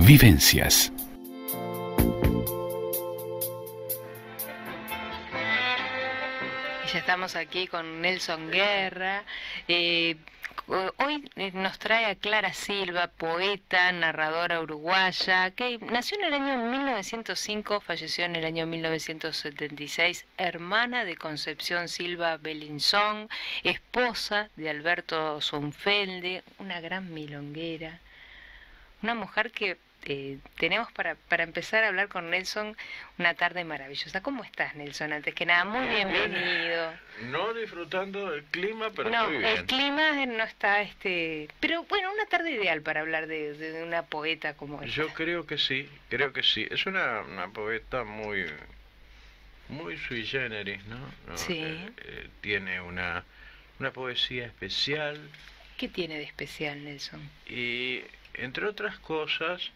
Vivencias. Ya estamos aquí con Nelson Guerra. Hoy nos trae a Clara Silva, poeta, narradora uruguaya, que nació en el año 1905, falleció en el año 1976, hermana de Concepción Silva Belinzón, esposa de Alberto Zonfelde, una gran milonguera, una mujer que tenemos para empezar a hablar con Nelson una tarde maravillosa. ¿Cómo estás, Nelson? Antes que nada, muy bienvenido. No disfrutando del clima, pero no, estoy bien. El clima no está, pero bueno, una tarde ideal para hablar de una poeta como esta. Yo creo que sí. Es una poeta muy sui generis, ¿no? Sí. Tiene una poesía especial. ¿Qué tiene de especial, Nelson? Y entre otras cosas,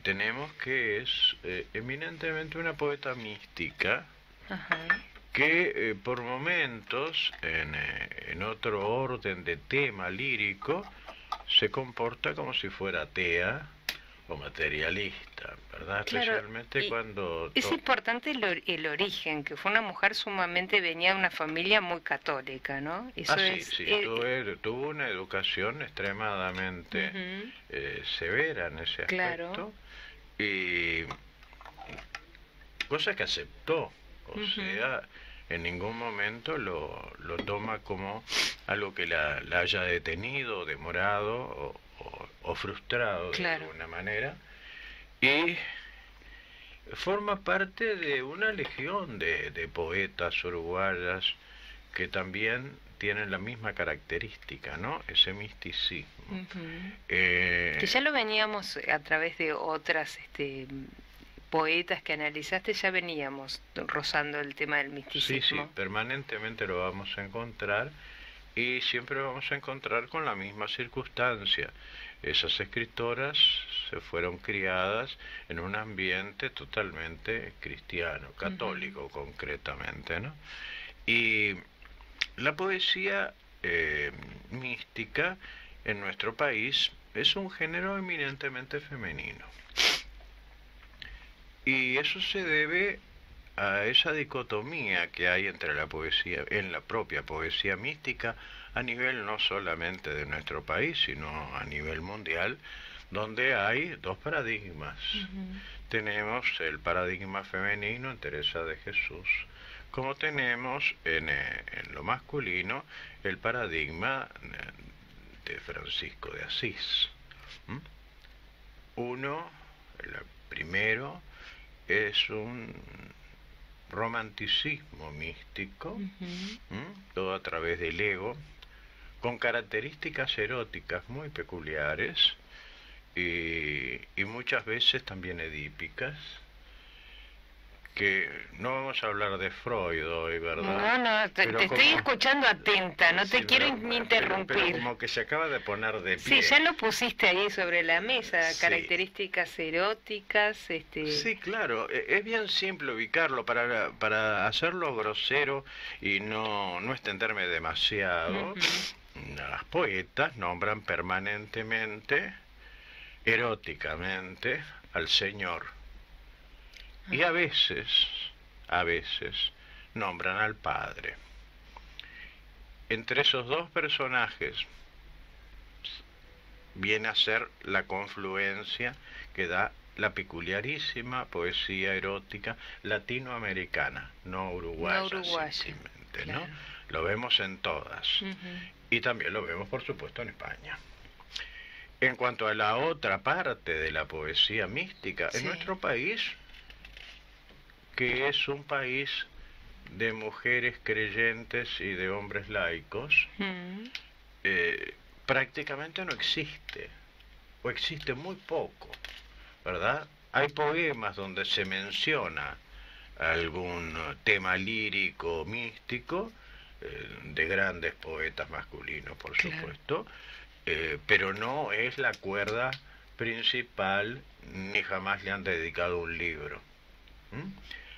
tenemos que es eminentemente una poeta mística. Ajá. Que por momentos, en otro orden de tema lírico, se comporta como si fuera atea o materialista, ¿verdad? Claro, especialmente cuando... Es importante el origen, que fue una mujer sumamente, venía de una familia muy católica, ¿no? Eso sí, tuvo una educación extremadamente severa en ese aspecto. Claro. Y cosa que aceptó, o sea, en ningún momento lo toma como algo que la haya detenido, demorado o frustrado de alguna manera. Y forma parte de una legión de poetas uruguayas que también tienen la misma característica, ¿no? Ese misticismo. Que ya lo veníamos a través de otras poetas que analizaste, ya veníamos rozando el tema del misticismo. Sí, permanentemente lo vamos a encontrar y siempre vamos a encontrar con la misma circunstancia. Esas escritoras se fueron criadas en un ambiente totalmente cristiano, católico concretamente, ¿no? Y la poesía mística en nuestro país es un género eminentemente femenino. Y eso se debe a esa dicotomía que hay entre la poesía, en la propia poesía mística, a nivel no solamente de nuestro país, sino a nivel mundial, donde hay dos paradigmas. Tenemos el paradigma femenino en Teresa de Jesús, como tenemos en lo masculino el paradigma de Francisco de Asís. Uno, el primero, es un romanticismo místico, todo a través del ego, con características eróticas muy peculiares y muchas veces también edípicas, que no vamos a hablar de Freud hoy, ¿verdad? No, te estoy escuchando atenta, no te quiero ni interrumpir. Pero como que se acaba de poner de pie. Sí, ya lo pusiste ahí sobre la mesa, características eróticas, Sí, claro, es bien simple ubicarlo para hacerlo grosero y no extenderme demasiado. Las poetas nombran permanentemente, eróticamente, al Señor. Y a veces nombran al Padre. Entre esos dos personajes viene a ser la confluencia que da la peculiarísima poesía erótica latinoamericana, no uruguaya, simplemente, claro. ¿no? Lo vemos en todas. Y también lo vemos, por supuesto, en España. En cuanto a la otra parte de la poesía mística, en nuestro país, que es un país de mujeres creyentes y de hombres laicos, prácticamente no existe, o existe muy poco, ¿verdad? Hay poemas donde se menciona algún tema lírico, místico, de grandes poetas masculinos, por supuesto, pero no es la cuerda principal, ni jamás le han dedicado un libro.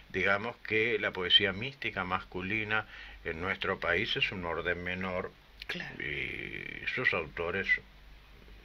Digamos que la poesía mística masculina en nuestro país es un orden menor, y sus autores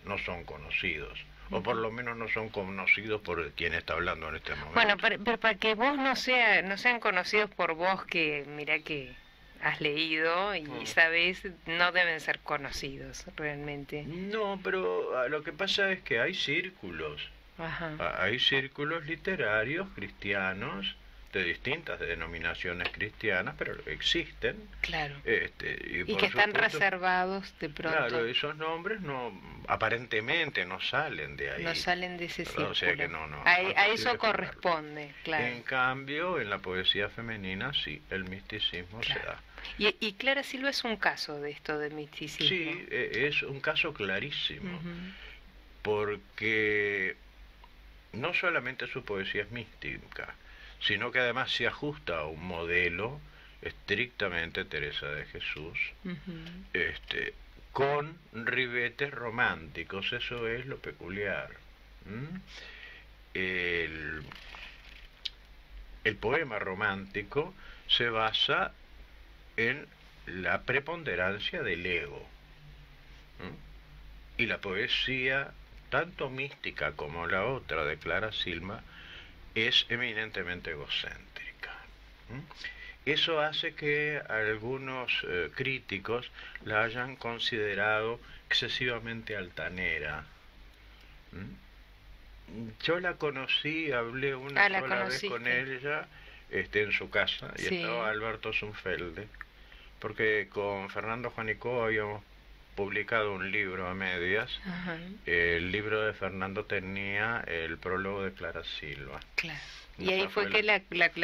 no son conocidos, o por lo menos no son conocidos por quien está hablando en este momento. Bueno, pero para que vos no sean conocidos por vos, que mira que has leído y sabés, no deben ser conocidos realmente. No, pero lo que pasa es que hay círculos. Ajá. Hay círculos literarios cristianos de distintas denominaciones cristianas, pero existen. Claro. Y que están reservados de pronto. Claro, esos nombres no, aparentemente no salen de ahí. No salen de ese círculo. O sea que no. A eso corresponde, claro. En cambio, en la poesía femenina sí, el misticismo se da. Y Clara Silva es un caso de esto de misticismo. Sí, es un caso clarísimo, porque no solamente su poesía es mística, sino que además se ajusta a un modelo estrictamente Teresa de Jesús, con ribetes románticos. Eso es lo peculiar. El poema romántico se basa en la preponderancia del ego, y la poesía, tanto mística como la otra de Clara Silva, es eminentemente egocéntrica. Eso hace que algunos críticos la hayan considerado excesivamente altanera. Yo la conocí, hablé una sola vez con ella en su casa, y estaba Alberto Zunfelde, porque con Fernando Juanico habíamos publicado un libro a medias. El libro de Fernando tenía el prólogo de Clara Silva. Claro. Y ahí fue que la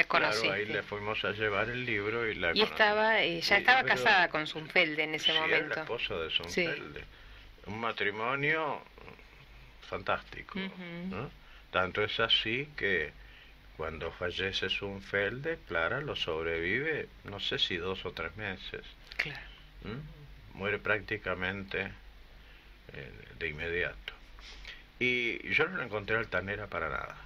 conociste. Claro, ahí le fuimos a llevar el libro y la conocí. Ya estaba casada con Zunfelde en ese momento. Era la esposa de Zunfelde. Un matrimonio fantástico, ¿no? Tanto es así que cuando fallece Zunfelde, Clara lo sobrevive, no sé si 2 o 3 meses. Claro. Muere prácticamente de inmediato. Y yo no la encontré altanera para nada.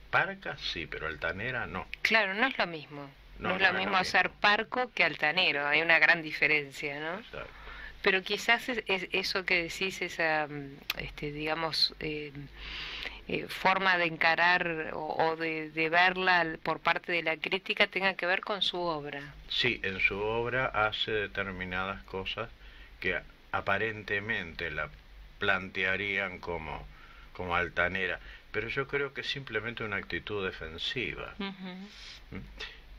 Parca sí, pero altanera no. Claro, no es lo mismo. No es lo mismo ser parco que altanero. Hay una gran diferencia, ¿no? Exacto. Pero quizás es eso que decís, esa, digamos, forma de encarar o de verla por parte de la crítica tenga que ver con su obra. Sí, en su obra hace determinadas cosas que aparentemente la plantearían como altanera, pero yo creo que es simplemente una actitud defensiva.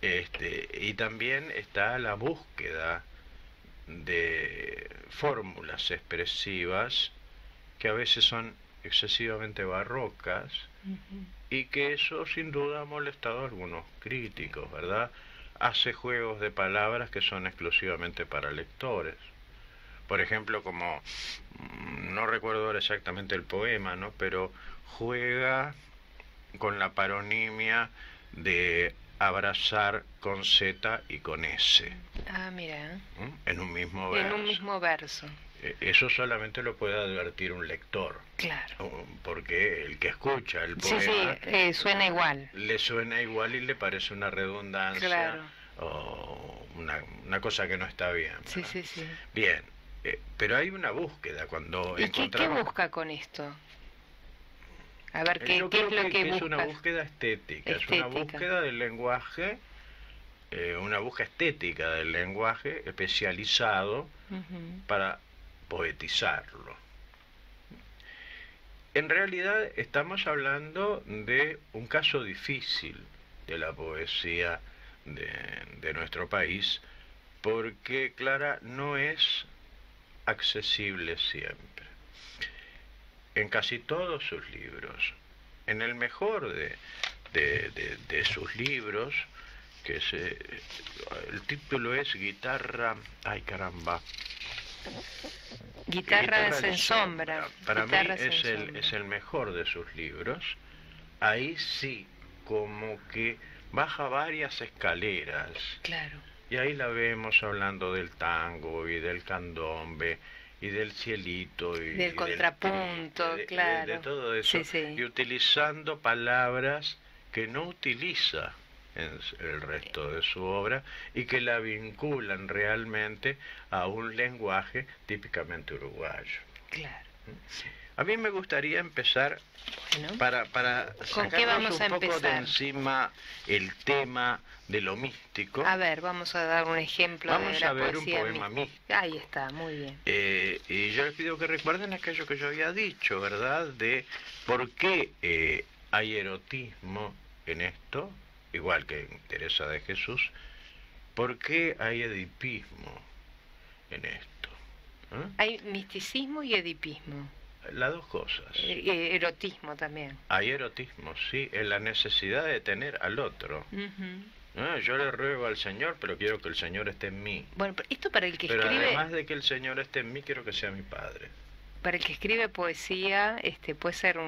Y también está la búsqueda de fórmulas expresivas que a veces son excesivamente barrocas, y que eso sin duda ha molestado a algunos críticos, ¿verdad? Hace juegos de palabras que son exclusivamente para lectores. Por ejemplo, como, no recuerdo ahora exactamente el poema, ¿no?, pero juega con la paronimia de abrazar con Z y con S. Ah, mira. En un mismo verso. En un mismo verso. Eso solamente lo puede advertir un lector. Claro. Porque el que escucha el poema... Sí, suena igual. Le suena igual y le parece una redundancia. Claro. O una cosa que no está bien, ¿verdad? Sí. Bien, pero hay una búsqueda cuando encontramos... ¿Qué busca con esto? A ver, ¿qué es lo que busca? Es una búsqueda estética, es una búsqueda del lenguaje, una búsqueda estética del lenguaje especializado para poetizarlo. En realidad estamos hablando de un caso difícil de la poesía de nuestro país, porque Clara no es accesible siempre. En casi todos sus libros, en el mejor de sus libros, que el título es Guitarra, ay caramba, Guitarras en sombra. Para mí es el mejor de sus libros. Ahí sí, como que baja varias escaleras. Claro. Y ahí la vemos hablando del tango y del candombe y del cielito y del contrapunto, claro. De todo eso. Sí. Y utilizando palabras que no utiliza en el resto de su obra y que la vinculan realmente a un lenguaje típicamente uruguayo. Claro. A mí me gustaría empezar Bueno, para ¿con qué sacarnos vamos a un poco de empezar? encima el tema de lo místico. A ver, vamos a dar un ejemplo de Vamos la a ver un poesía poema mística. místico. Ahí está, muy bien. Y yo les pido que recuerden aquello que yo había dicho, ¿verdad? De por qué hay erotismo en esto, igual que en Teresa de Jesús, por qué hay edipismo en esto. Hay misticismo y edipismo. Las dos cosas. Erotismo también. Hay erotismo, sí, en la necesidad de tener al otro. Yo le ruego al Señor, pero quiero que el Señor esté en mí. Bueno, esto para el que Pero escribe, además de que el Señor esté en mí, quiero que sea mi Padre. para el que escribe poesía, puede ser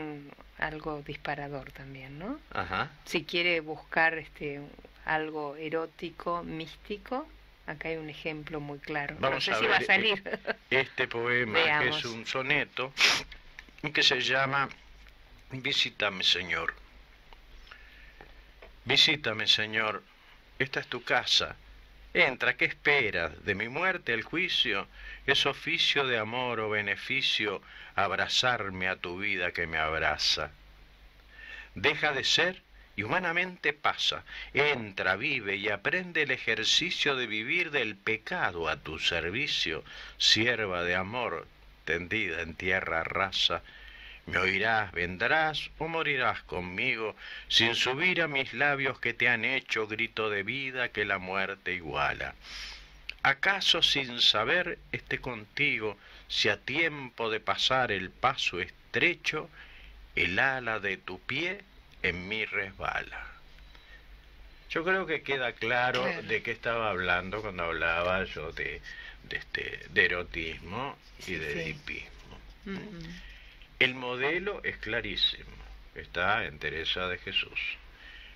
algo disparador también, ¿no? Ajá. Si quiere buscar algo erótico, místico, acá hay un ejemplo muy claro. Vamos no sé a si va a ver, salir. Este poema, Veamos. que es un soneto, que se llama Visítame, Señor. Visítame, Señor. Esta es tu casa. Entra, ¿qué esperas? ¿De mi muerte el juicio? ¿Es oficio de amor o beneficio abrazarme a tu vida que me abraza? Deja de ser y humanamente pasa. Entra, vive y aprende el ejercicio de vivir del pecado a tu servicio, sierva de amor, tendida en tierra rasa. Me oirás, vendrás o morirás conmigo, sin subir a mis labios que te han hecho grito de vida que la muerte iguala. ¿Acaso sin saber esté contigo, si a tiempo de pasar el paso estrecho, el ala de tu pie en mí resbala? Yo creo que queda claro de qué estaba hablando cuando hablaba yo de erotismo y de edipismo. El modelo es clarísimo, está en Teresa de Jesús,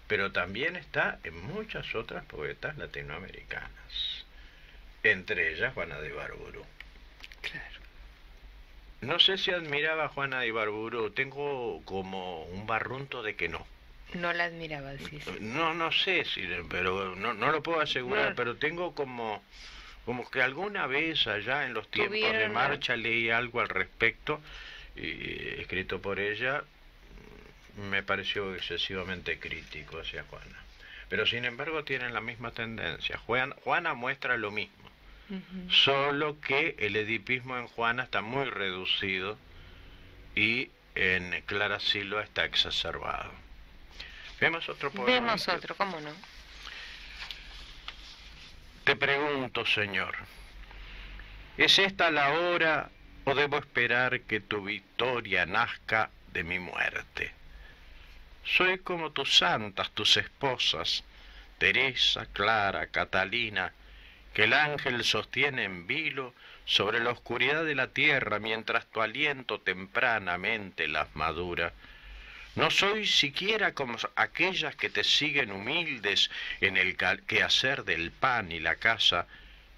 pero también está en muchas otras poetas latinoamericanas, entre ellas Juana de Ibarburu. Claro. No sé si admiraba a Juana de Ibarburu, tengo como un barrunto de que no. No la admiraba, decís. No sé, pero no lo puedo asegurar, No. pero tengo como que alguna vez allá en los tiempos de marcha leí algo al respecto, escrito por ella. Me pareció excesivamente crítico hacia Juana. Pero sin embargo tienen la misma tendencia. Juana muestra lo mismo, solo que el edipismo en Juana está muy reducido y en Clara Silva está exacerbado. ¿Vemos otro poema? Vemos otro, ¿cómo no? Te pregunto, Señor, ¿es esta la hora o debo esperar que tu victoria nazca de mi muerte? Soy como tus santas, tus esposas, Teresa, Clara, Catalina, que el ángel sostiene en vilo sobre la oscuridad de la tierra mientras tu aliento tempranamente las madura. No soy siquiera como aquellas que te siguen humildes en el quehacer del pan y la casa,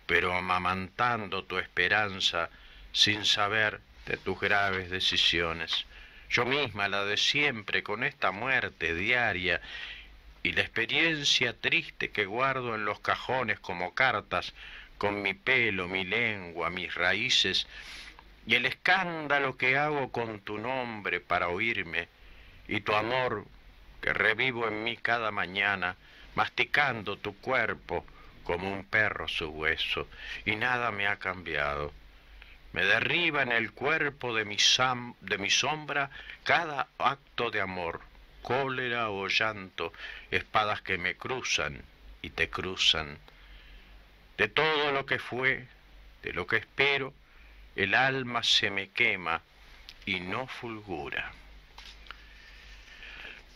pero amamantando tu esperanza sin saber de tus graves decisiones. Yo misma, la de siempre, con esta muerte diaria y la experiencia triste que guardo en los cajones como cartas, con mi pelo, mi lengua, mis raíces, y el escándalo que hago con tu nombre para oírme, y tu amor que revivo en mí cada mañana, masticando tu cuerpo como un perro su hueso, y nada me ha cambiado. Me derriba en el cuerpo de mi sombra cada acto de amor, cólera o llanto, espadas que me cruzan y te cruzan. De todo lo que fue, de lo que espero, el alma se me quema y no fulgura.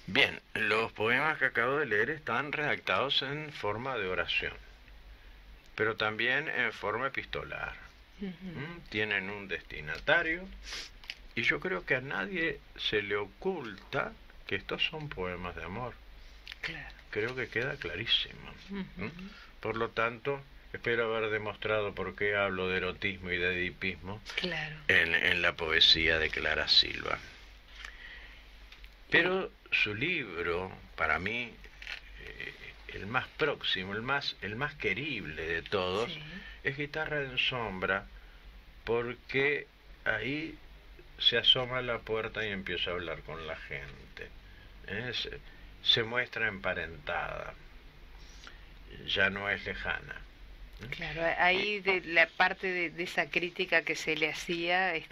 Bien, los poemas que acabo de leer están redactados en forma de oración, pero también en forma epistolar. Tienen un destinatario y yo creo que a nadie se le oculta que estos son poemas de amor. Claro. Creo que queda clarísimo. Por lo tanto, espero haber demostrado por qué hablo de erotismo y de edipismo en la poesía de Clara Silva. Pero su libro, para mí, el más próximo, el más querible de todos, es Guitarra en Sombra, porque ahí se asoma a la puerta y empieza a hablar con la gente. Se muestra emparentada, ya no es lejana. Claro, ahí de la parte de esa crítica que se le hacía, es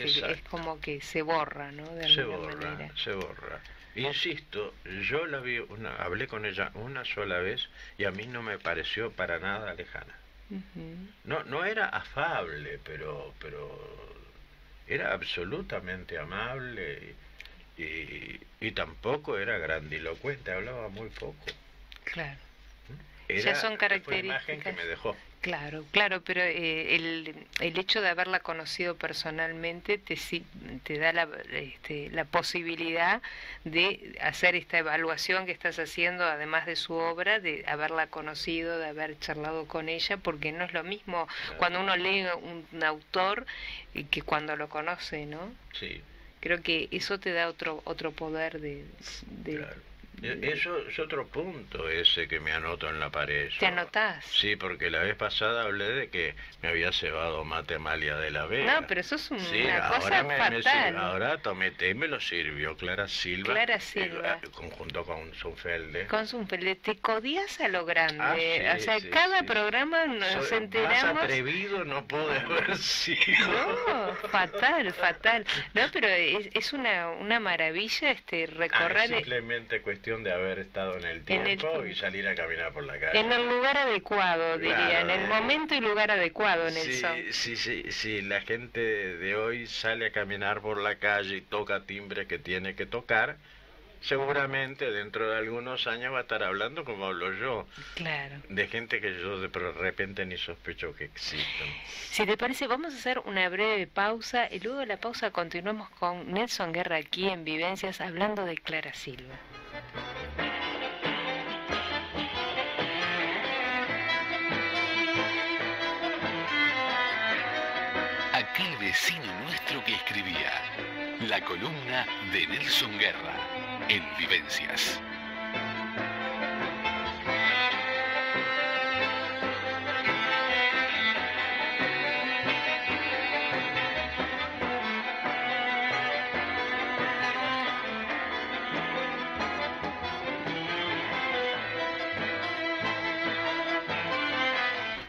como que se borra, ¿no? De alguna manera. Se borra. Insisto, yo la vi, hablé con ella una sola vez y a mí no me pareció para nada lejana. No era afable, pero era absolutamente amable y tampoco era grandilocuente, hablaba muy poco. Claro. Ya son características. Fue la imagen que me dejó. Claro, pero el hecho de haberla conocido personalmente te da la posibilidad de hacer esta evaluación que estás haciendo, además de su obra, de haberla conocido, de haber charlado con ella, porque no es lo mismo cuando uno lee un autor que cuando lo conoce, ¿no? Sí. Creo que eso te da otro poder de Claro. Eso es otro punto ese que me anoto en la pared. ¿Te anotás? Sí, porque la vez pasada hablé de que me había cebado mate Amalia de la Vega. No, pero eso es una cosa fatal. Ahora tomé té y me lo sirvió Clara Silva. Conjunto con Zunfelde. Con Zunfelde. Te codías a lo grande. Sí, o sea, cada programa nos enteramos. Más atrevido no puedo haber sido. No, fatal. No, pero es una maravilla recorrer. Simplemente cuestión de haber estado en el tiempo y salir a caminar por la calle. En el lugar adecuado, diría, en el momento y lugar adecuado, Nelson. Sí, la gente de hoy sale a caminar por la calle y toca timbres que tiene que tocar, seguramente dentro de algunos años va a estar hablando como hablo yo. Claro. De gente que yo de repente ni sospecho que existan. Si te parece, vamos a hacer una breve pausa y luego de la pausa continuamos con Nelson Guerra aquí en Vivencias hablando de Clara Silva. Aquel vecino nuestro que escribía. La columna de Nelson Guerra en Vivencias.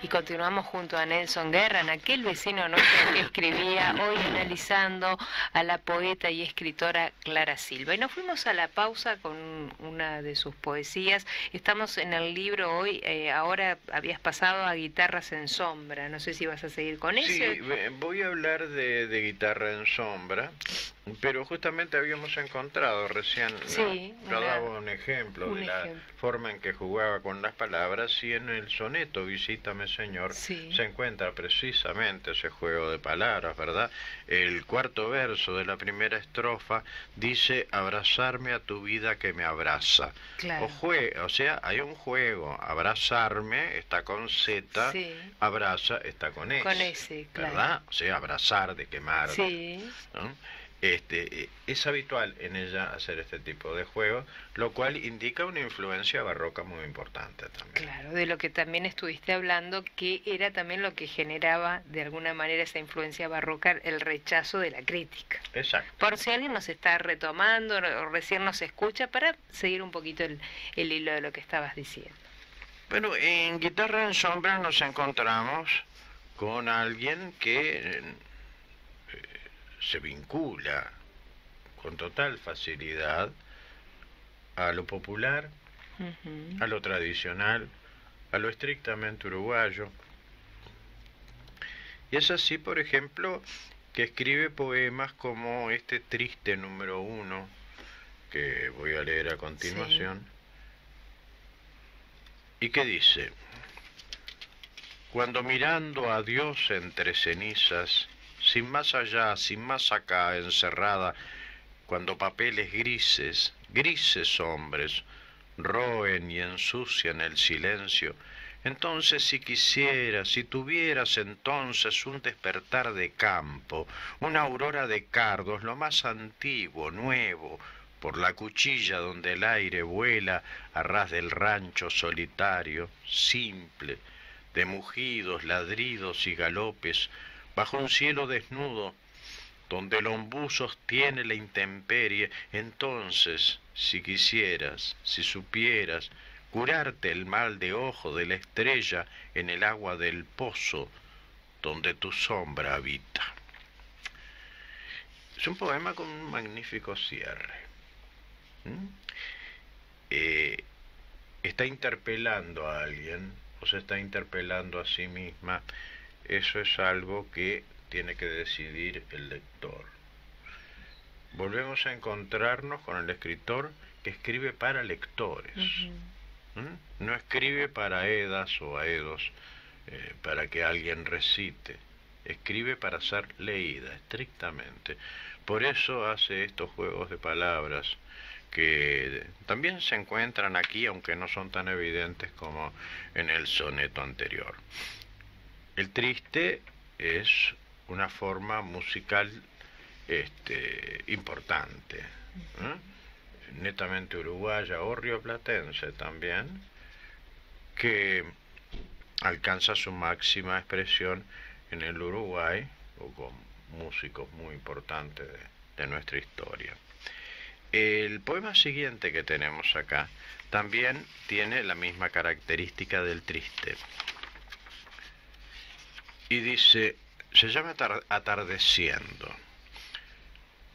Continuamos junto a Nelson Guerra, en aquel vecino nuestro que escribía, hoy analizando a la poeta y escritora Clara Silva. Y nos fuimos a la pausa con una de sus poesías. Estamos en el libro hoy, ahora habías pasado a Guitarras en Sombra, no sé si vas a seguir con eso. Sí, voy a hablar de Guitarra en Sombra, pero justamente habíamos encontrado recién, yo daba un ejemplo de la forma en que jugaba con las palabras, y en el soneto Visítame Señor se encuentra precisamente ese juego de palabras, ¿verdad? El cuarto verso de la primera estrofa dice: abrazarme a tu vida que me abraza. Claro. O sea, hay un juego. Abrazarme está con Z, abraza está con S. Con S, claro. ¿Verdad? O sea, abrazar de quemar. Sí. ¿No? Es habitual en ella hacer este tipo de juegos, lo cual indica una influencia barroca muy importante también. Claro, de lo que también estuviste hablando, que era también lo que generaba de alguna manera esa influencia barroca, el rechazo de la crítica. Exacto. Por si alguien nos está retomando o recién nos escucha, para seguir un poquito el hilo de lo que estabas diciendo. Bueno, en Guitarra en Sombra nos encontramos con alguien que se vincula con total facilidad a lo popular, a lo tradicional, a lo estrictamente uruguayo. Y es así, por ejemplo, que escribe poemas como este triste número 1, que voy a leer a continuación, y que dice: cuando mirando a Dios entre cenizas, sin más allá, sin más acá, encerrada, cuando papeles grises, grises hombres, roen y ensucian el silencio, entonces si quisieras, si tuvieras entonces un despertar de campo, una aurora de cardos, lo más antiguo, nuevo, por la cuchilla donde el aire vuela a ras del rancho solitario, simple, de mugidos, ladridos y galopes, bajo un cielo desnudo, donde el ombú sostiene la intemperie, entonces, si quisieras, si supieras, curarte el mal de ojo de la estrella en el agua del pozo, donde tu sombra habita. Es un poema con un magnífico cierre. Está interpelando a alguien, o se está interpelando a sí misma. Eso es algo que tiene que decidir el lector. Volvemos a encontrarnos con el escritor que escribe para lectores. No escribe para edas o aedos, para que alguien recite. Escribe para ser leída, estrictamente. Por eso hace estos juegos de palabras que también se encuentran aquí, aunque no son tan evidentes como en el soneto anterior. El triste es una forma musical importante, netamente uruguaya o rioplatense también, que alcanza su máxima expresión en el Uruguay, o con músicos muy importantes de nuestra historia. El poema siguiente que tenemos acá también tiene la misma característica del triste. Y dice, se llama Atardeciendo.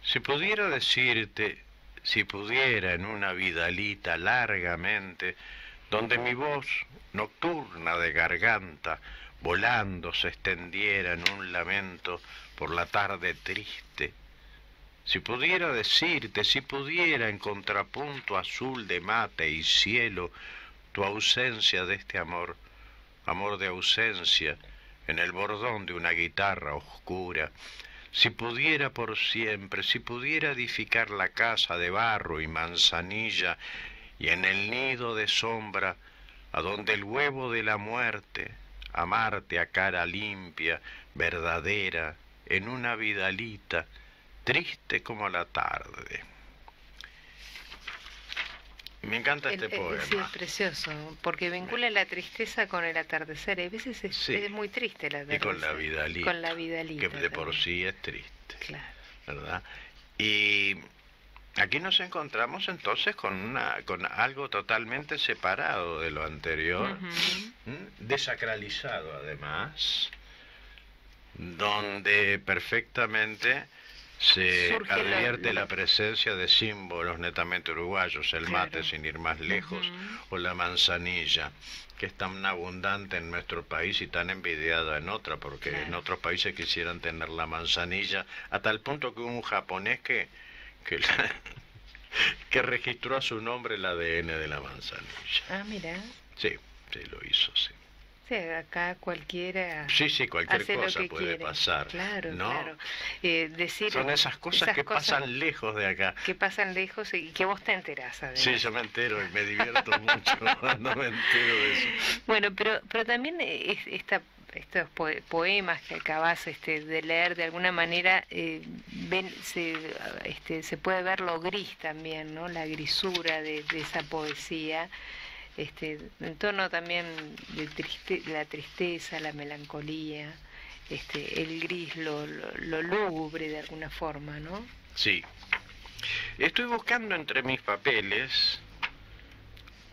Si pudiera decirte, si pudiera en una vidalita largamente, donde mi voz nocturna de garganta volando se extendiera en un lamento por la tarde triste, si pudiera decirte, si pudiera en contrapunto azul de mate y cielo, tu ausencia de este amor, amor de ausencia, en el bordón de una guitarra oscura, si pudiera por siempre, si pudiera edificar la casa de barro y manzanilla, y en el nido de sombra, a donde el huevo de la muerte, amarte a cara limpia, verdadera, en una vidalita, triste como la tarde. Me encanta este poema. Sí, es precioso, porque vincula la tristeza con el atardecer. A veces es muy triste el atardecer. Y con la vidalita. Con la vidalita. Que de por sí es triste. Claro. ¿Verdad? Y aquí nos encontramos entonces con algo totalmente separado de lo anterior, desacralizado además, donde perfectamente se advierte la presencia de símbolos netamente uruguayos, el mate sin ir más lejos, o la manzanilla, que es tan abundante en nuestro país y tan envidiada en otra, porque en otros países quisieran tener la manzanilla, a tal punto que hubo un japonés que registró a su nombre el ADN de la manzanilla. Ah, mira. Sí, lo hizo, sí. Sí, acá cualquiera. Sí, cualquier cosa puede pasar. Claro, ¿no? claro. Son esas cosas que pasan lejos de acá. Que pasan lejos y que vos te enterás, además. Sí, yo me entero y me divierto mucho cuando me entero de eso. Bueno, pero también estos poemas que acabas de leer, de alguna manera se puede ver lo gris también, ¿no? La grisura de esa poesía. En torno también de la tristeza, la melancolía, el gris, lo lúgubre de alguna forma, ¿no? Sí. Estoy buscando entre mis papeles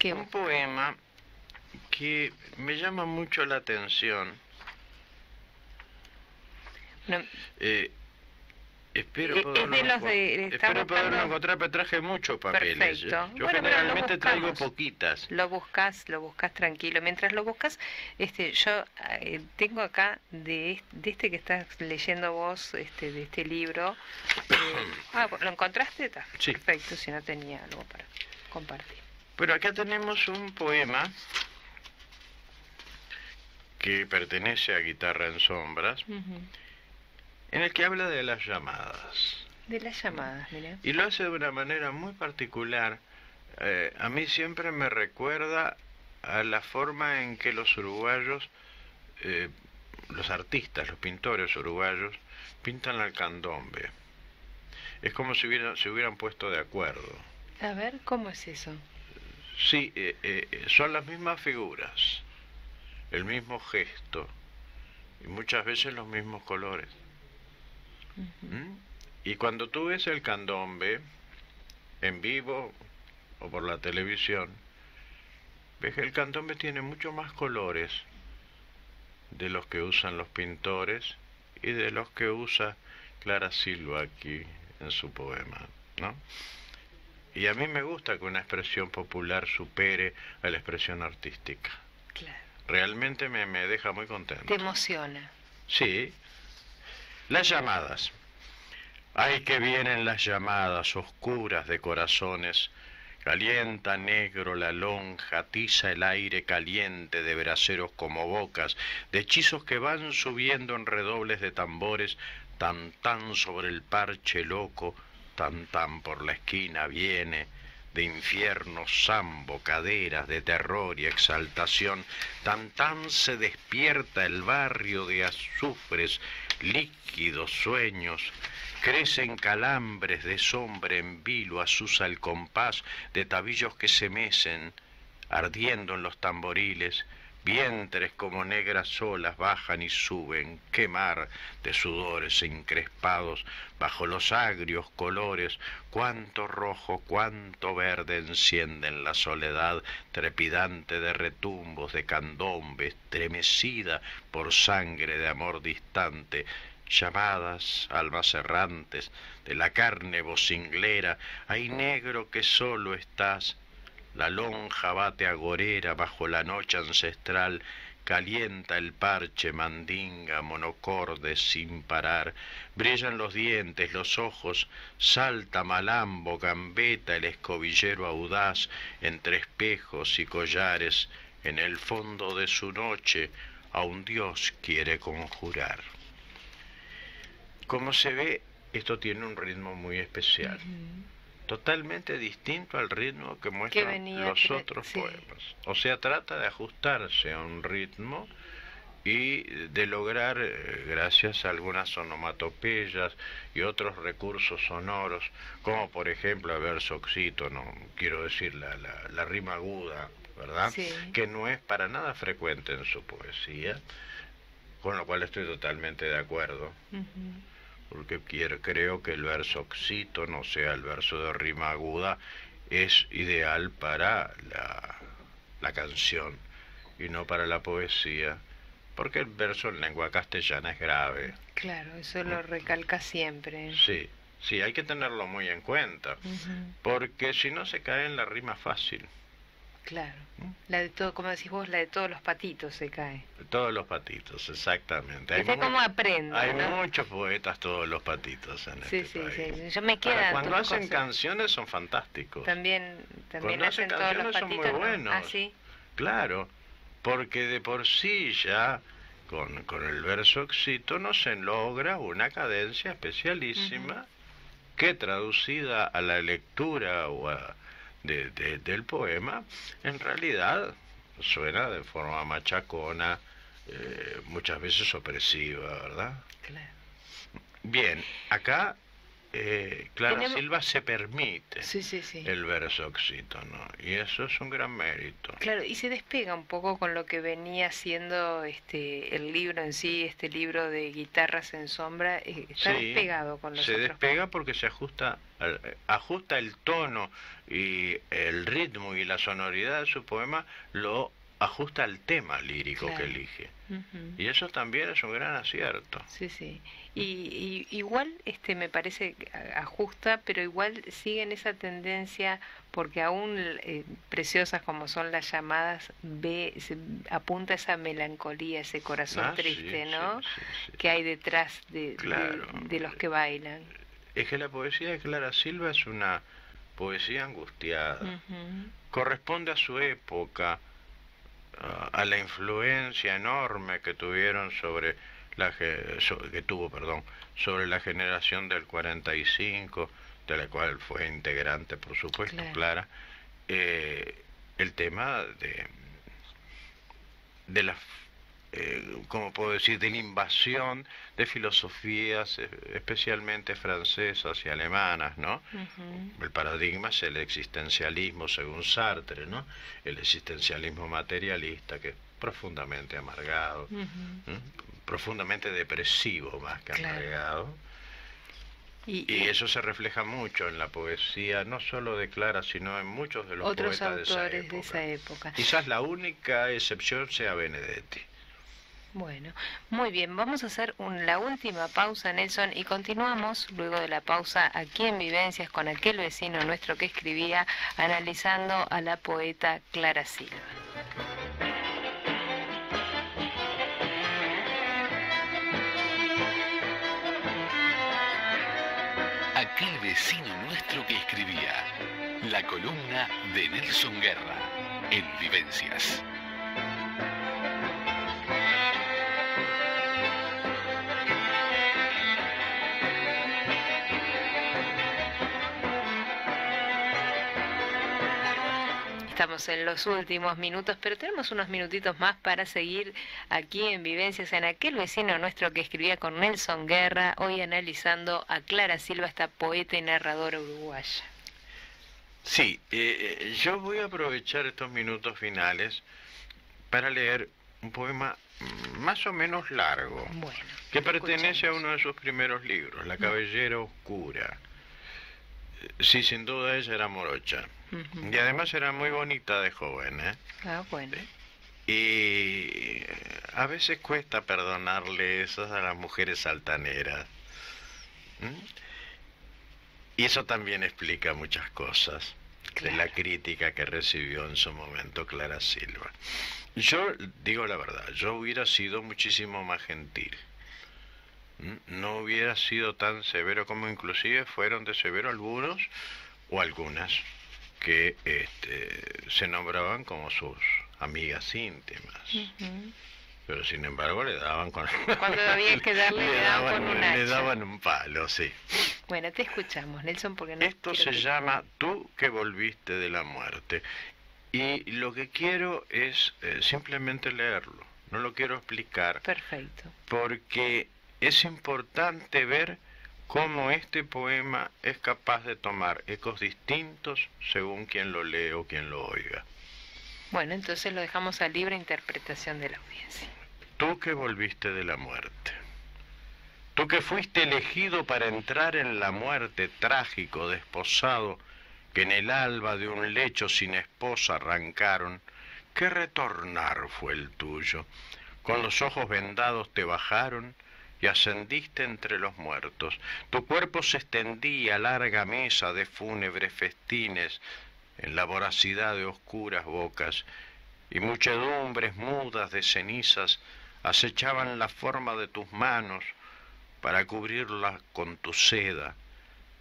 un poema que me llama mucho la atención. No. Espero poderlo encontrar, pero traje muchos papeles. Perfecto. Yo generalmente traigo poquitas. Lo buscas tranquilo. Mientras lo buscas, yo tengo acá de este que estás leyendo vos, de este libro. ¿Lo encontraste? Sí. Perfecto, si no tenía algo para compartir. Pero acá tenemos un poema que pertenece a Guitarra en Sombras. En el que habla de las llamadas. De las llamadas, mira. Y lo hace de una manera muy particular. A mí siempre me recuerda a la forma en que los uruguayos, los artistas, los pintores uruguayos, pintan al candombe. Es como si se hubieran puesto de acuerdo. A ver, ¿cómo es eso? Sí, son las mismas figuras, el mismo gesto, y muchas veces los mismos colores. Y cuando tú ves el candombe en vivo o por la televisión, ves que el candombe tiene mucho más colores de los que usan los pintores y de los que usa Clara Silva aquí en su poema, ¿no? Y a mí me gusta que una expresión popular supere a la expresión artística. Claro. Realmente me deja muy contento. Te emociona. Sí. Las llamadas. Ay, que vienen las llamadas oscuras de corazones. Calienta negro la lonja, atiza el aire caliente de braseros como bocas, de hechizos que van subiendo en redobles de tambores, tan tan sobre el parche loco, tan tan por la esquina viene, de infierno sambo, caderas de terror y exaltación, tan tan se despierta el barrio de azufres, líquidos sueños. Crecen calambres de sombra en vilo, azuza el compás de tabillos que se mecen, ardiendo en los tamboriles, vientres como negras olas bajan y suben, qué mar de sudores encrespados, bajo los agrios colores, cuánto rojo, cuánto verde encienden la soledad trepidante de retumbos de candombe, estremecida por sangre de amor distante, llamadas, almas errantes, de la carne vocinglera, ay negro que solo estás, la lonja bate agorera bajo la noche ancestral, calienta el parche mandinga, monocorde sin parar, brillan los dientes, los ojos, salta malambo, gambeta el escobillero audaz, entre espejos y collares, en el fondo de su noche, a un dios quiere conjurar. Como se ve, esto tiene un ritmo muy especial, totalmente distinto al ritmo que muestran los otros poemas. O sea, trata de ajustarse a un ritmo y de lograr, gracias a algunas onomatopeyas y otros recursos sonoros, como por ejemplo el verso oxítono, quiero decir la rima aguda, ¿verdad? Sí. Que no es para nada frecuente en su poesía, con lo cual estoy totalmente de acuerdo. Porque creo que el verso oxítono, o sea, el verso de rima aguda, es ideal para la canción y no para la poesía, porque el verso en lengua castellana es grave. Claro, eso lo recalca siempre. Sí, sí, hay que tenerlo muy en cuenta, porque si no se cae en la rima fácil. Claro, la de todo, como decís vos, la de todos los patitos se cae. Todos los patitos, exactamente. ¿Viste cómo aprendo? Hay ¿no? muchos poetas, todos los patitos en este país. Sí. Yo me queda. Cuando hacen canciones son fantásticos. También cuando hacen todos los canciones son patitos. muy buenos. Ah, sí. Claro, porque de por sí ya con el verso oxítono se logra una cadencia especialísima que traducida a la lectura o del poema, en realidad suena de forma machacona, muchas veces opresiva, ¿verdad? Claro. Bien, acá Clara Silva se permite el verso oxítono, y eso es un gran mérito. Claro, y se despega un poco con lo que venía siendo el libro en sí, este libro de Guitarras en Sombra, está despegado con los otros. Se despega porque se ajusta el tono y el ritmo y la sonoridad de su poema, lo ajusta al tema lírico que elige. Y eso también es un gran acierto. Sí. Y igual me parece que ajusta, pero igual siguen esa tendencia, porque aún preciosas como son las llamadas, se apunta esa melancolía, ese corazón triste, ¿no? Sí. Que hay detrás de los que bailan. Es que la poesía de Clara Silva es una poesía angustiada. Corresponde a su época, a la influencia enorme que tuvieron sobre la generación del 45, de la cual fue integrante, por supuesto, Clara, el tema de la ¿cómo puedo decir?, de la invasión de filosofías, especialmente francesas y alemanas, ¿no? El paradigma es el existencialismo, según Sartre, ¿no? El existencialismo materialista, que es profundamente amargado, profundamente depresivo más que amargado. Y eso se refleja mucho en la poesía, no solo de Clara, sino en muchos de los otros poetas de esa autores época. de esa época. Quizás la única excepción sea Benedetti. Bueno, muy bien, vamos a hacer la última pausa, Nelson, y continuamos luego de la pausa aquí en Vivencias con aquel vecino nuestro que escribía, analizando a la poeta Clara Silva. Aquel vecino nuestro que escribía. La columna de Nelson Guerra en Vivencias. Estamos en los últimos minutos, pero tenemos unos minutitos más para seguir aquí en Vivencias en aquel vecino nuestro que escribía con Nelson Guerra, hoy analizando a Clara Silva, esta poeta y narradora uruguaya. Sí, yo voy a aprovechar estos minutos finales para leer un poema más o menos largo, Bueno, que pertenece a uno de sus primeros libros, La cabellera oscura. Sí, sin duda ella era morocha. Y además era muy bonita de joven, ¿eh? Ah, bueno. Y a veces cuesta perdonarle eso a las mujeres altaneras. Y eso también explica muchas cosas de la crítica que recibió en su momento Clara Silva. Yo digo la verdad, yo hubiera sido muchísimo más gentil. No hubiera sido tan severo como inclusive fueron de severo algunos o algunas que se nombraban como sus amigas íntimas. Pero sin embargo le daban con... Cuando había que darle, le daban con un hacha. Le daban un palo, sí. Bueno, te escuchamos, Nelson, porque no... Esto se llama Tú que volviste de la muerte. Y lo que quiero es simplemente leerlo. No lo quiero explicar. Perfecto. Porque es importante ver cómo este poema es capaz de tomar ecos distintos según quien lo lee o quien lo oiga. Bueno, entonces lo dejamos a libre interpretación de la audiencia. Tú que volviste de la muerte. Tú que fuiste elegido para entrar en la muerte, trágico, desposado, que en el alba de un lecho sin esposa arrancaron, ¿qué retornar fue el tuyo? Con los ojos vendados te bajaron y ascendiste entre los muertos. Tu cuerpo se extendía a larga mesa de fúnebres festines en la voracidad de oscuras bocas, y muchedumbres mudas de cenizas acechaban la forma de tus manos para cubrirla con tu seda.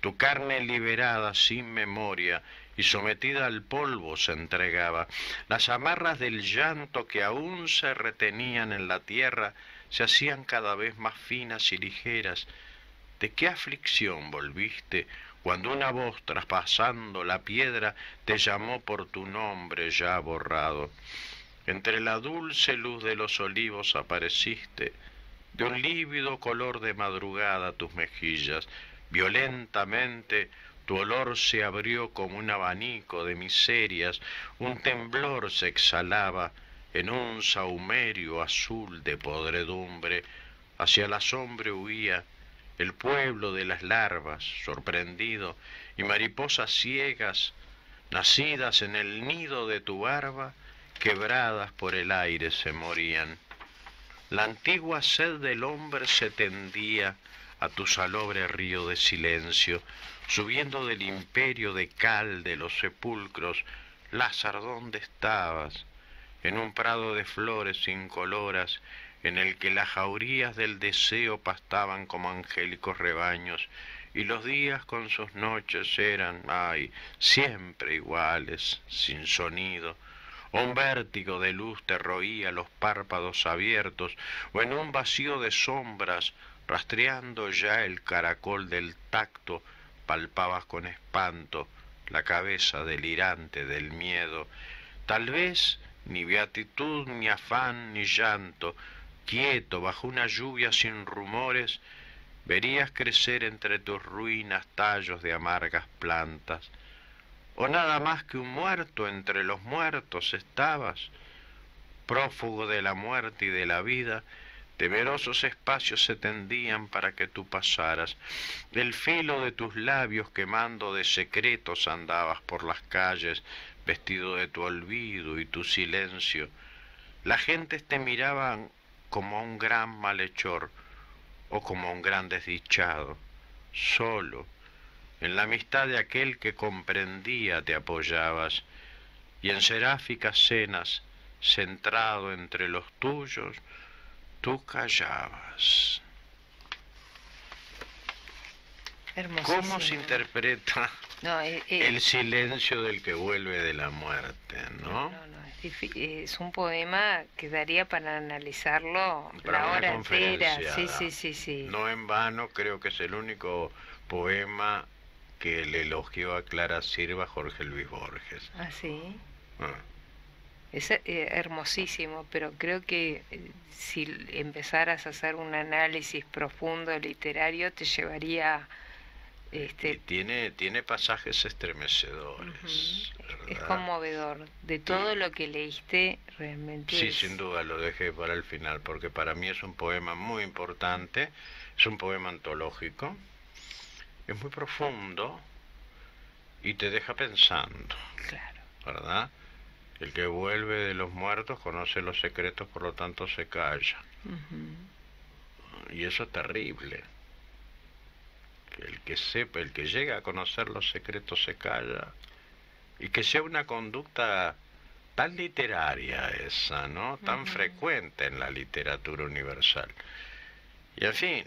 Tu carne liberada sin memoria y sometida al polvo se entregaba. Las amarras del llanto que aún se retenían en la tierra se hacían cada vez más finas y ligeras. ¿De qué aflicción volviste cuando una voz traspasando la piedra te llamó por tu nombre ya borrado? Entre la dulce luz de los olivos apareciste, de un lívido color de madrugada tus mejillas. Violentamente tu olor se abrió como un abanico de miserias, un temblor se exhalaba en un sahumerio azul de podredumbre. Hacia la sombra huía el pueblo de las larvas, sorprendido, y mariposas ciegas, nacidas en el nido de tu barba, quebradas por el aire se morían. La antigua sed del hombre se tendía a tu salobre río de silencio, subiendo del imperio de cal de los sepulcros. Lázaro, ¿dónde estabas? En un prado de flores incoloras, en el que las jaurías del deseo pastaban como angélicos rebaños, y los días con sus noches eran, ay, siempre iguales, sin sonido. Un vértigo de luz te roía los párpados abiertos, o en un vacío de sombras, rastreando ya el caracol del tacto, palpabas con espanto la cabeza delirante del miedo. Tal vez ni beatitud, ni afán, ni llanto, quieto bajo una lluvia sin rumores, verías crecer entre tus ruinas tallos de amargas plantas. O nada más que un muerto entre los muertos estabas, prófugo de la muerte y de la vida, Temerosos espacios se tendían para que tú pasaras. El filo de tus labios quemando de secretos andabas por las calles, vestido de tu olvido y tu silencio. La gente te miraban como a un gran malhechor o como a un gran desdichado. Solo, en la amistad de aquel que comprendía te apoyabas, y en seráficas cenas, centrado entre los tuyos, tú callabas. Hermosísimo. ¿Cómo se interpreta No, el silencio del que vuelve de la muerte, no? Es un poema que daría para analizarlo Para la una hora entera. conferenciada. Sí. No en vano, creo que es el único poema que le elogió a Clara Silva Jorge Luis Borges. Ah, sí. Ah. Es hermosísimo, pero creo que si empezaras a hacer un análisis profundo literario te llevaría... Y tiene pasajes estremecedores, Es ¿verdad? conmovedor. De todo lo que leíste, realmente Sí, sin duda lo dejé para el final, porque para mí es un poema muy importante, es un poema antológico, es muy profundo y te deja pensando, Claro. ¿verdad? El que vuelve de los muertos conoce los secretos, por lo tanto se calla. Y eso es terrible. Que el que sepa, el que llega a conocer los secretos se calla. Y que sea una conducta tan literaria esa, ¿no? Tan frecuente en la literatura universal. Y en fin,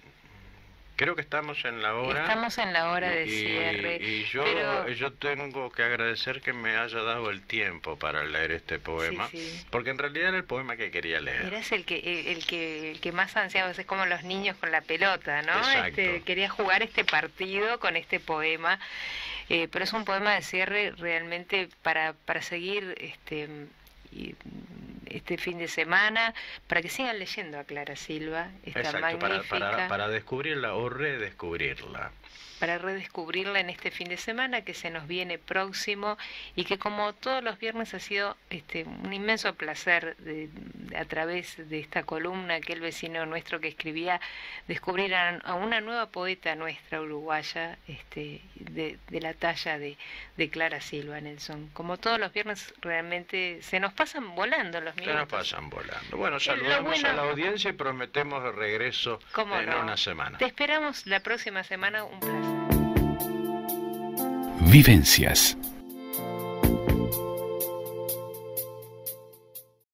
creo que estamos en la hora. Estamos en la hora de cierre. Y pero... yo tengo que agradecer que me haya dado el tiempo para leer este poema, Sí. porque en realidad era el poema que quería leer. Eras el que más ansiabas, es como los niños con la pelota, ¿no? Exacto. Querías jugar este partido con este poema, pero es un poema de cierre realmente para seguir este fin de semana, para que sigan leyendo a Clara Silva, esta Exacto, magnífica, para descubrirla o redescubrirla. para redescubrirla en este fin de semana que se nos viene próximo y que como todos los viernes ha sido un inmenso placer a través de esta columna, aquel vecino nuestro que escribía, descubrir a una nueva poeta nuestra uruguaya de la talla de Clara Silva, Nelson. Como todos los viernes realmente se nos pasan volando los minutos. Se nos pasan volando. Bueno, saludamos a la audiencia y prometemos el regreso en una semana. Te esperamos la próxima semana, un placer. Vivencias.